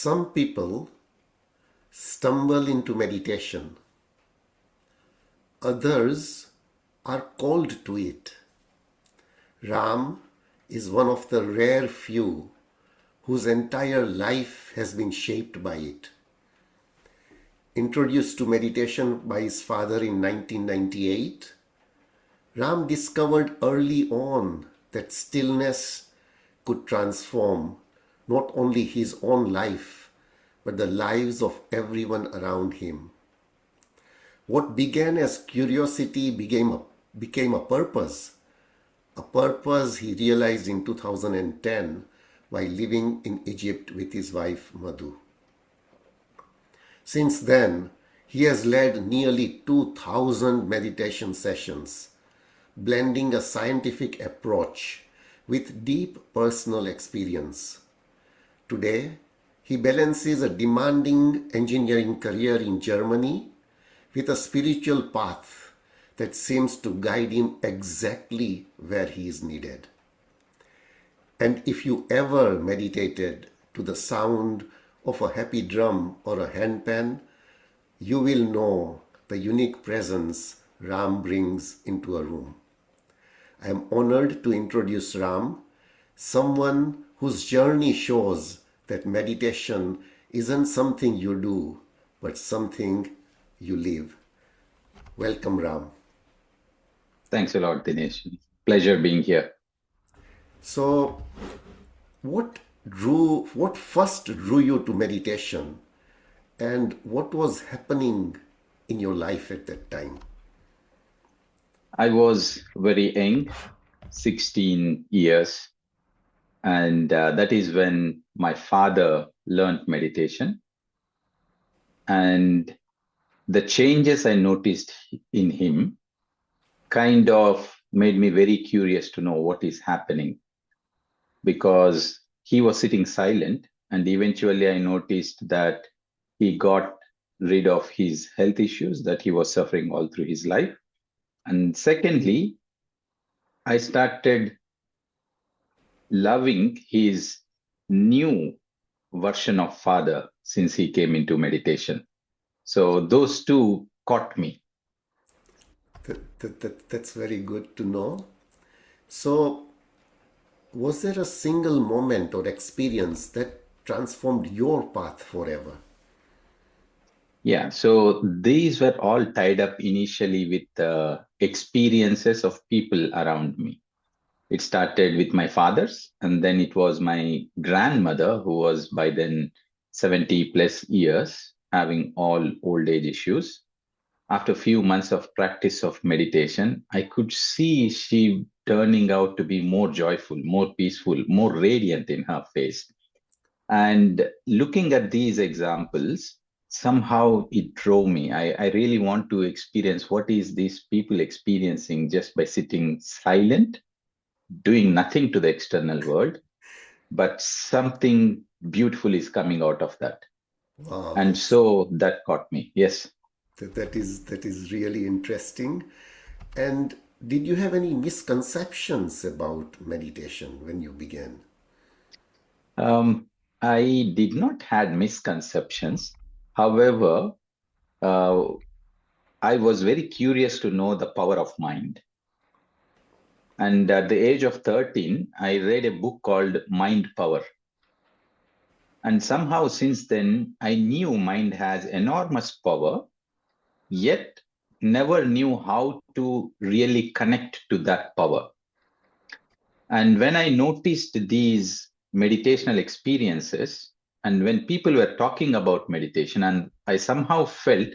Some people stumble into meditation, others are called to it. Ram is one of the rare few whose entire life has been shaped by it. Introduced to meditation by his father in 1998, Ram discovered early on that stillness could transform not only his own life, but the lives of everyone around him. What began as curiosity became a purpose he realized in 2010 while living in Egypt with his wife Madhu. Since then, he has led nearly 2,000 meditation sessions, blending a scientific approach with deep personal experience. Today, he balances a demanding engineering career in Germany with a spiritual path that seems to guide him exactly where he is needed. And if you ever meditated to the sound of a happy drum or a handpan, you will know the unique presence Ram brings into a room. I am honored to introduce Ram, someone whose journey shows that meditation isn't something you do, but something you live. Welcome, Ram. Thanks a lot, Dinesh. Pleasure being here. So, what first drew you to meditation, and what was happening in your life at that time? I was very young, 16 years, and that is when my father learned meditation. And the changes I noticed in him kind of made me very curious to know what is happening, because he was sitting silent, and eventually I noticed that he got rid of his health issues that he was suffering all through his life. And secondly, I started loving his new version of father since he came into meditation. So those two caught me. That's very good to know. So, was there a single moment or experience that transformed your path forever? Yeah, so these were all tied up initially with experiences of people around me. It started with my father's, and then it was my grandmother, who was by then 70 plus years, having all old age issues. After a few months of practice of meditation, I could see she turning out to be more joyful, more peaceful, more radiant in her face. And looking at these examples, somehow it drove me. I really want to experience what is these people experiencing just by sitting silent, doing nothing to the external world, but something beautiful is coming out of that. Wow, And so that caught me. Yes. that is really interesting. And did you have any misconceptions about meditation when you began? Um, I did not had misconceptions. However, uh, I was very curious to know the power of mind. And at the age of 13, I read a book called Mind Power. And somehow since then, I knew mind has enormous power, yet never knew how to really connect to that power. And when I noticed these meditational experiences, and when people were talking about meditation, and I somehow felt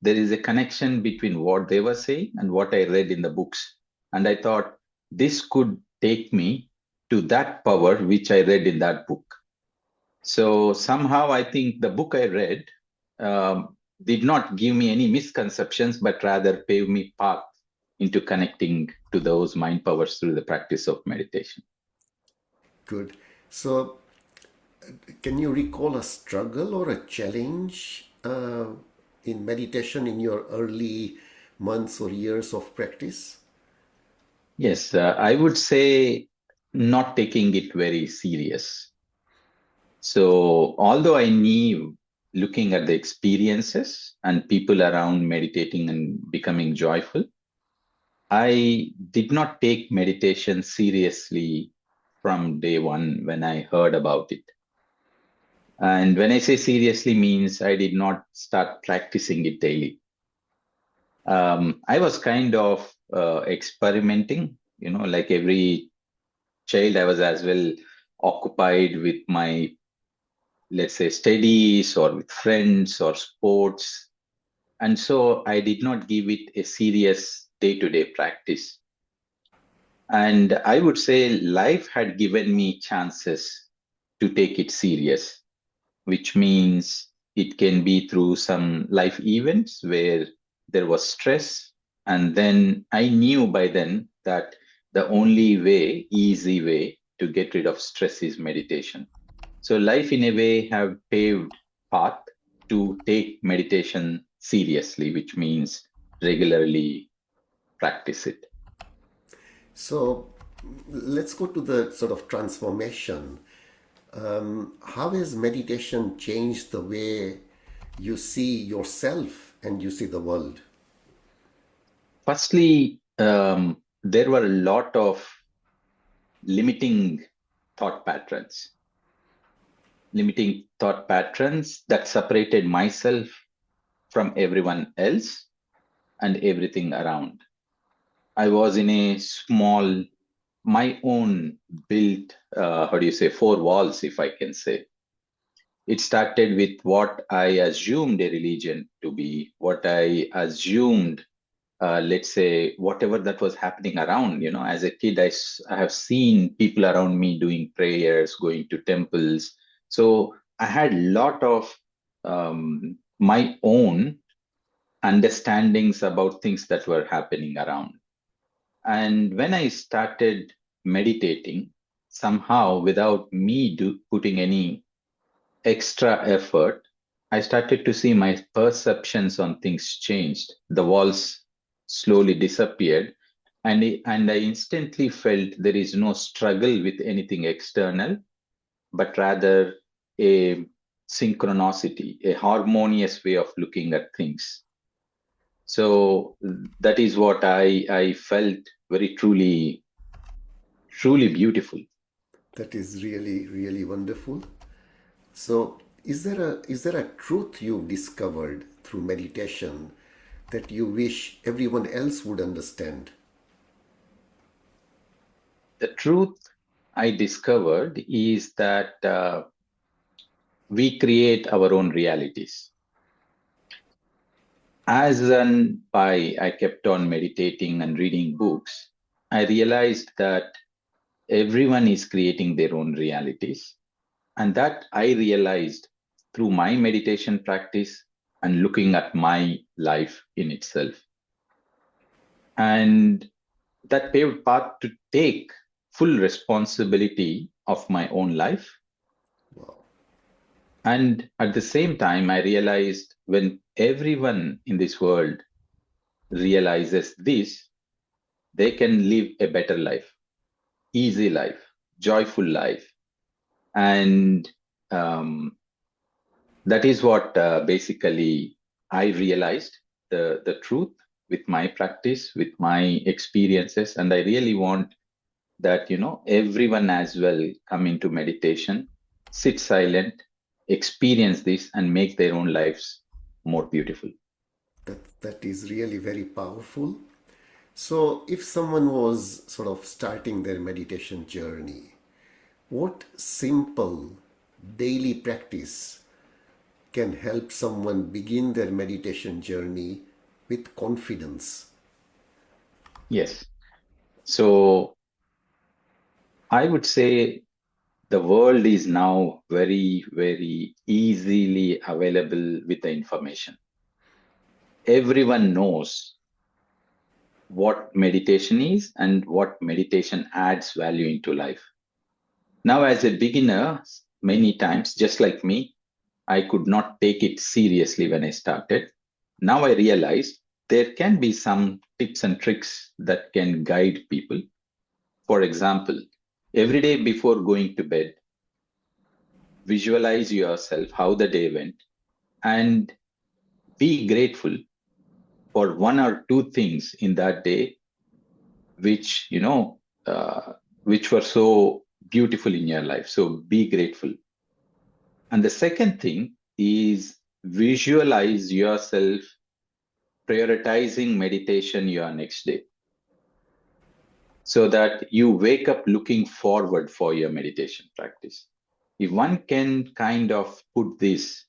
there is a connection between what they were saying and what I read in the books. And I thought this could take me to that power which I read in that book. So somehow I think the book I read did not give me any misconceptions, but rather pave me path into connecting to those mind powers through the practice of meditation. Good. So, can you recall a struggle or a challenge in meditation in your early months or years of practice? Yes, I would say not taking it very serious. So, although I knew looking at the experiences and people around meditating and becoming joyful, I did not take meditation seriously from day one when I heard about it. And when I say seriously means I did not start practicing it daily. I was kind of experimenting, like every child, I was as well occupied with my, let's say, studies or with friends or sports. And so I did not give it a serious day-to-day practice. And I would say life had given me chances to take it serious, which means it can be through some life events where there was stress. And then I knew by then that the only way, easy way to get rid of stress is meditation. So life in a way have paved path to take meditation seriously, which means regularly practice it. So let's go to the sort of transformation. How has meditation changed the way you see yourself and you see the world? Firstly, there were a lot of limiting thought patterns, limiting thought patterns that separated myself from everyone else and everything around. I was in a small, my own built, how do you say, four walls, if I can say. It started with what I assumed a religion to be, what I assumed, let's say, whatever that was happening around. As a kid, I have seen people around me doing prayers, going to temples. So I had a lot of my own understandings about things that were happening around. And when I started meditating, somehow without me putting any extra effort, I started to see my perceptions on things changed. The walls slowly disappeared, and I instantly felt there is no struggle with anything external, but rather a synchronicity, a harmonious way of looking at things. So that is what I felt very truly beautiful. That is really, really wonderful. So, is there a truth you've discovered through meditation that you wish everyone else would understand? The truth I discovered is that we create our own realities. As and by I kept on meditating and reading books, I realized that everyone is creating their own realities. And that I realized through my meditation practice and looking at my life in itself. And that paved path to take full responsibility of my own life. Wow, And at the same time, I realized when everyone in this world realizes this, they can live a better life, easy life, joyful life. And that is what basically I realized the truth with my practice, with my experiences. And I really want that, everyone as well come into meditation, sit silent, experience this, and make their own lives more beautiful. that is really very powerful. So, if someone was sort of starting their meditation journey, what simple daily practice can help someone begin their meditation journey with confidence? Yes. So I would say the world is now very, very easily available with the information. Everyone knows what meditation is and what meditation adds value into life. Now, as a beginner, many times, just like me, I could not take it seriously when I started. Now I realized there can be some tips and tricks that can guide people. For example, every day before going to bed, visualize yourself, how the day went, and be grateful for one or two things in that day which, which were so beautiful in your life. So be grateful. And the second thing is visualize yourself prioritizing meditation your next day so that you wake up looking forward for your meditation practice. If one can kind of put this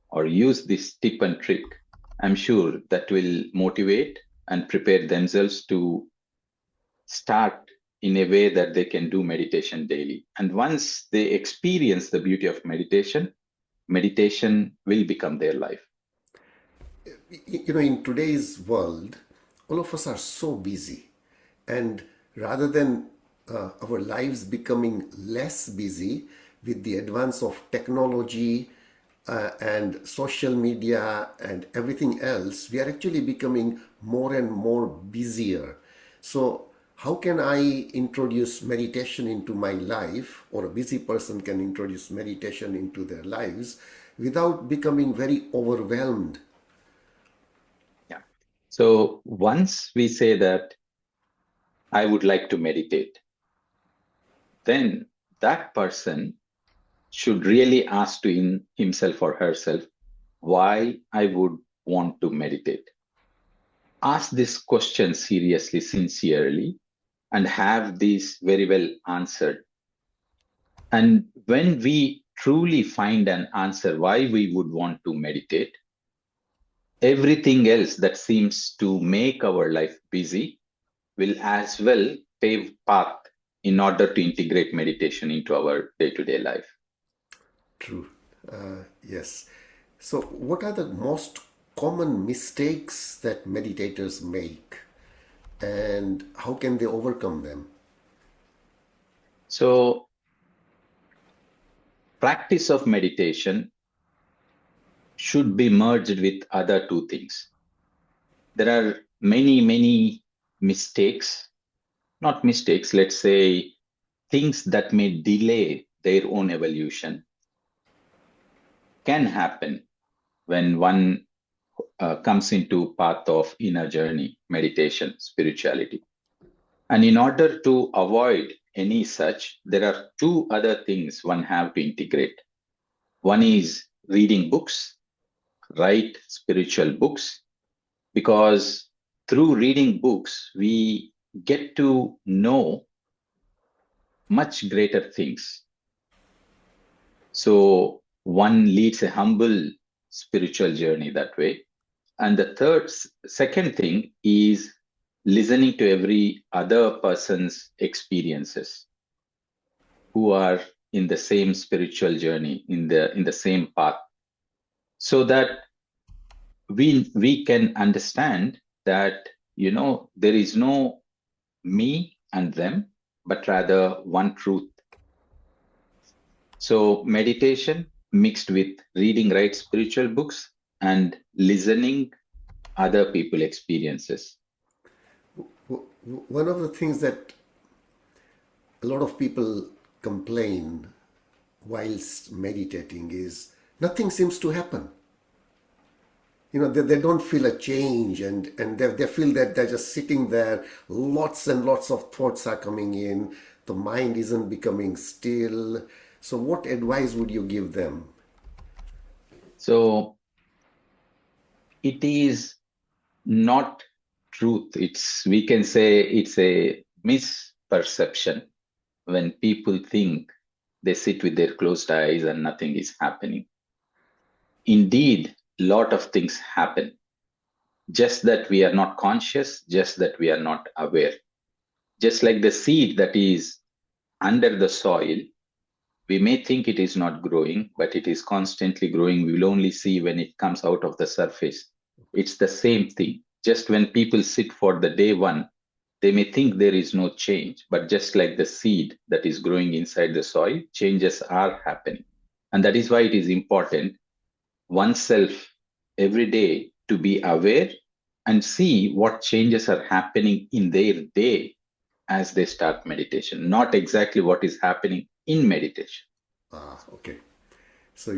or use this tip and trick, I'm sure that will motivate and prepare themselves to start in a way that they can do meditation daily. And once they experience the beauty of meditation, meditation will become their life. In today's world, all of us are so busy, and rather than our lives becoming less busy with the advance of technology and social media and everything else, we are actually becoming more and more busier. So how can I introduce meditation into my life, or a busy person can introduce meditation into their lives without becoming very overwhelmed? Yeah. So once we say that I would like to meditate, then that person should really ask to himself or herself why I would want to meditate. Ask this question seriously, sincerely, and have these very well answered. And when we truly find an answer why we would want to meditate, everything else that seems to make our life busy will as well pave path in order to integrate meditation into our day-to-day life. True. Yes. So, what are the most common mistakes that meditators make, and how can they overcome them? So practice of meditation should be merged with other two things. There are many mistakes, not mistakes, let's say things that may delay their own evolution can happen when one comes into path of inner journey, meditation, spirituality. And in order to avoid any such, there are two other things one have to integrate. One is reading books, write spiritual books, because through reading books, we get to know much greater things. So one leads a humble spiritual journey that way. And the second thing is listening to every other person's experiences who are in the same spiritual journey, in the same path, so that we can understand that there is no me and them, but rather one truth. So meditation mixed with reading right spiritual books and listening other people experiences. One of the things that a lot of people complain whilst meditating is nothing seems to happen. They don't feel a change, and they feel that they're just sitting there. Lots and lots of thoughts are coming in. The mind isn't becoming still. So what advice would you give them? So it is not truth. We can say it's a misperception when people think they sit with their closed eyes and nothing is happening. Indeed, a lot of things happen, just that we are not conscious, just that we are not aware. Just like the seed that is under the soil, we may think it is not growing, but it is constantly growing. We will only see when it comes out of the surface. It's the same thing. Just when people sit for the day one, they may think there is no change, but just like the seed that is growing inside the soil, changes are happening. And that is why it is important oneself every day to be aware and see what changes are happening in their day as they start meditation, not exactly what is happening in meditation. Ah, okay. So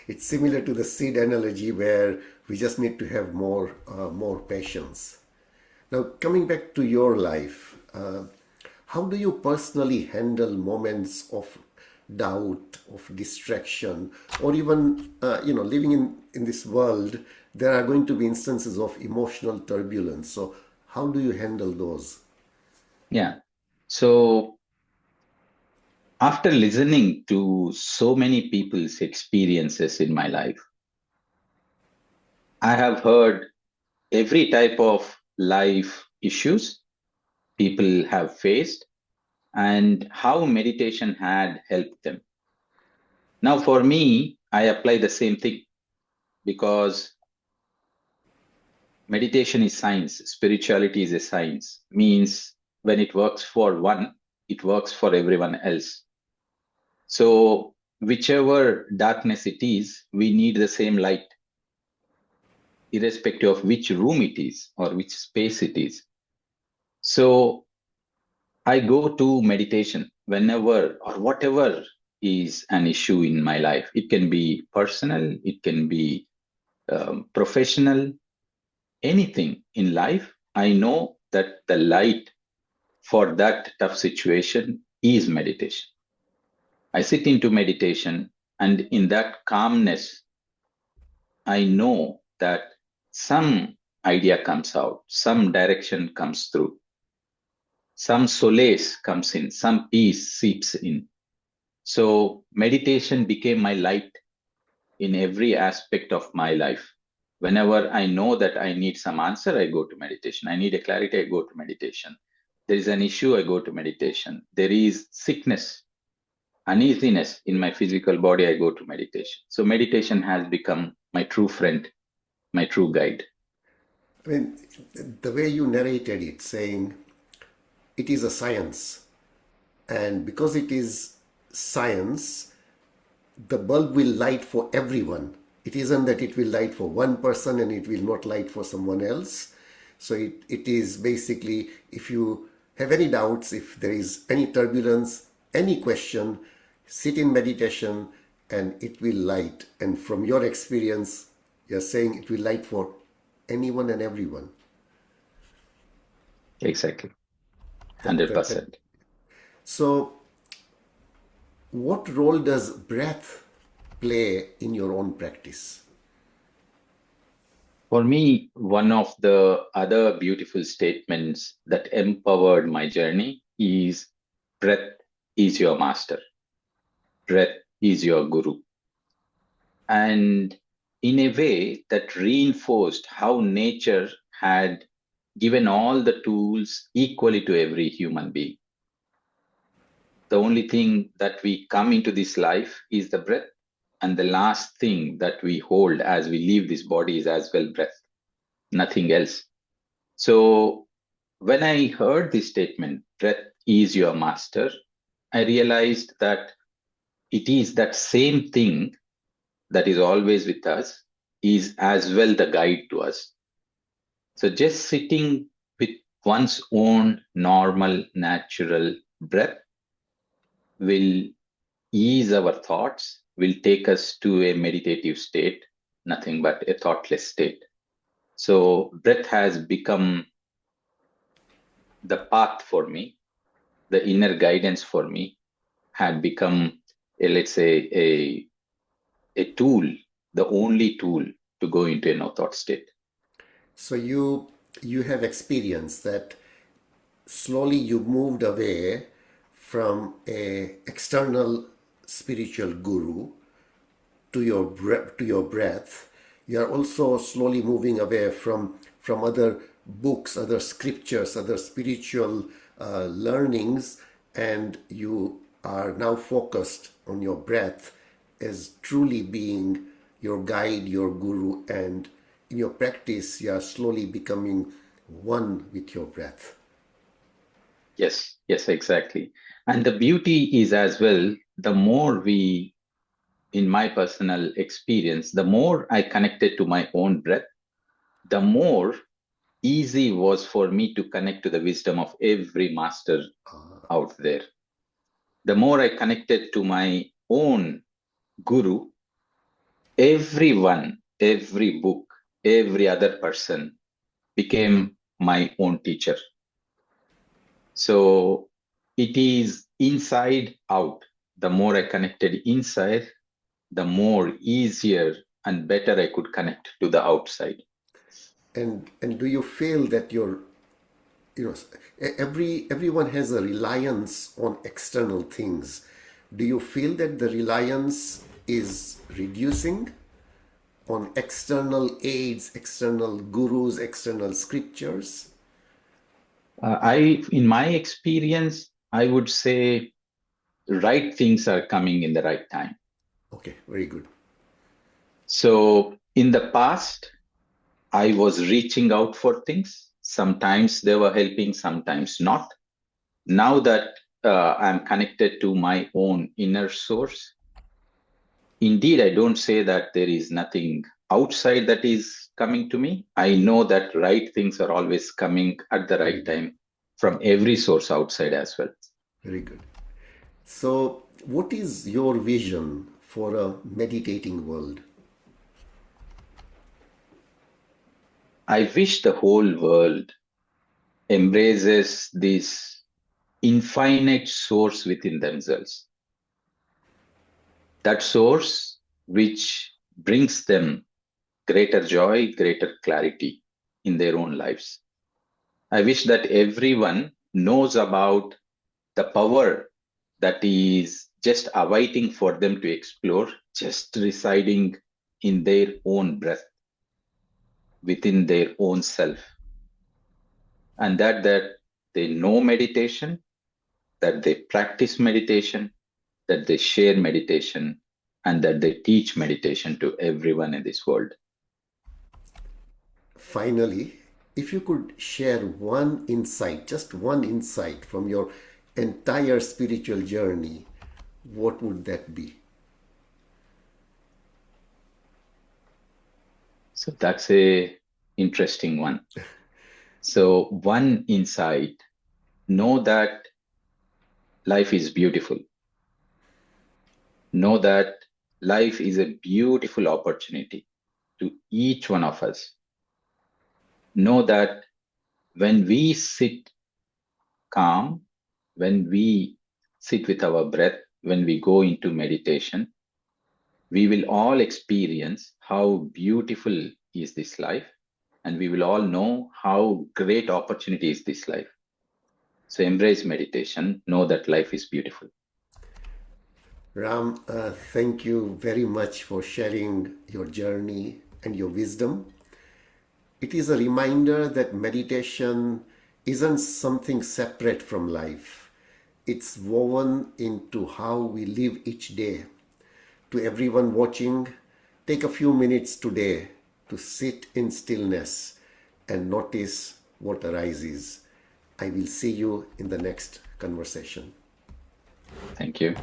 it's similar to the seed analogy where we just need to have more patience. Now, coming back to your life, how do you personally handle moments of doubt, of distraction, or even living in this world? There are going to be instances of emotional turbulence. So, how do you handle those? Yeah. So after listening to so many people's experiences in my life, I have heard every type of life issues people have faced and how meditation had helped them. Now, for me, I apply the same thing because meditation is science, spirituality is a science, means when it works for one, it works for everyone else. So, whichever darkness it is, we need the same light, irrespective of which room it is or which space it is. So, I go to meditation whenever or whatever is an issue in my life. It can be personal, it can be professional, anything in life. I know that the light for that tough situation is meditation. I sit into meditation, and in that calmness, I know that some idea comes out, some direction comes through, some solace comes in, some peace seeps in. So, meditation became my light in every aspect of my life. Whenever I know that I need some answer, I go to meditation. I need a clarity, I go to meditation. There is an issue, I go to meditation. There is sickness, uneasiness in my physical body, I go to meditation. So meditation has become my true friend, my true guide. I mean, the way you narrated it, saying it is a science, and because it is science, the bulb will light for everyone. It isn't that it will light for one person and it will not light for someone else. So it is basically, if you have any doubts, if there is any turbulence, any question, sit in meditation and it will light. And from your experience, you're saying it will light for anyone and everyone. Exactly. That, that, that. 100%. So, what role does breath play in your own practice? For me, one of the other beautiful statements that empowered my journey is breath is your master, breath is your guru. And in a way that reinforced how nature had given all the tools equally to every human being. The only thing that we come into this life is the breath, and the last thing that we hold as we leave this body is as well breath, nothing else. So when I heard this statement, breath is your master, I realized that it is that same thing that is always with us, is as well the guide to us. So just sitting with one's own normal, natural breath will ease our thoughts, will take us to a meditative state, nothing but a thoughtless state. So breath has become the path for me, the inner guidance for me had become a, let's say, a tool, the only tool to go into a no thought state. So you have experienced that slowly you moved away from a external spiritual guru to your breath. You are also slowly moving away from other books, other scriptures, other spiritual learnings, and you are now focused on your breath as truly being your guide, your guru, and in your practice, you are slowly becoming one with your breath. Yes, yes, exactly. And the beauty is as well, the more we, in my personal experience, the more I connected to my own breath, the more easy was for me to connect to the wisdom of every master out there. The more I connected to my own guru, everyone, every book, every other person became my own teacher. So it is inside out. The more I connected inside, the more easier and better I could connect to the outside. And do you feel that everyone has a reliance on external things? Do you feel that the reliance is reducing on external aids, external gurus, external scriptures? In my experience, I would say right things are coming in the right time. Okay, very good. So in the past, I was reaching out for things. Sometimes they were helping, sometimes not. Now that I'm connected to my own inner source, indeed, I don't say that there is nothing outside that is coming to me. I know that right things are always coming at the Very right good. time from every source outside as well. Very good. So, what is your vision for a meditating world? I wish the whole world embraces this infinite source within themselves. That source which brings them greater joy, greater clarity in their own lives. I wish that everyone knows about the power that is just awaiting for them to explore, just residing in their own breath, within their own self. And that they know meditation, that they practice meditation, that they share meditation, and that they teach meditation to everyone in this world. Finally, if you could share one insight, just one insight from your entire spiritual journey, what would that be? So that's a interesting one. So one insight, know that life is beautiful. Know that life is a beautiful opportunity to each one of us. Know that when we sit calm, when we sit with our breath, when we go into meditation, we will all experience how beautiful is this life, and we will all know how great opportunity is this life. So embrace meditation, know that life is beautiful. Ram, thank you very much for sharing your journey and your wisdom. It is a reminder that meditation isn't something separate from life. It's woven into how we live each day. To everyone watching, take a few minutes today to sit in stillness and notice what arises. I will see you in the next conversation. Thank you.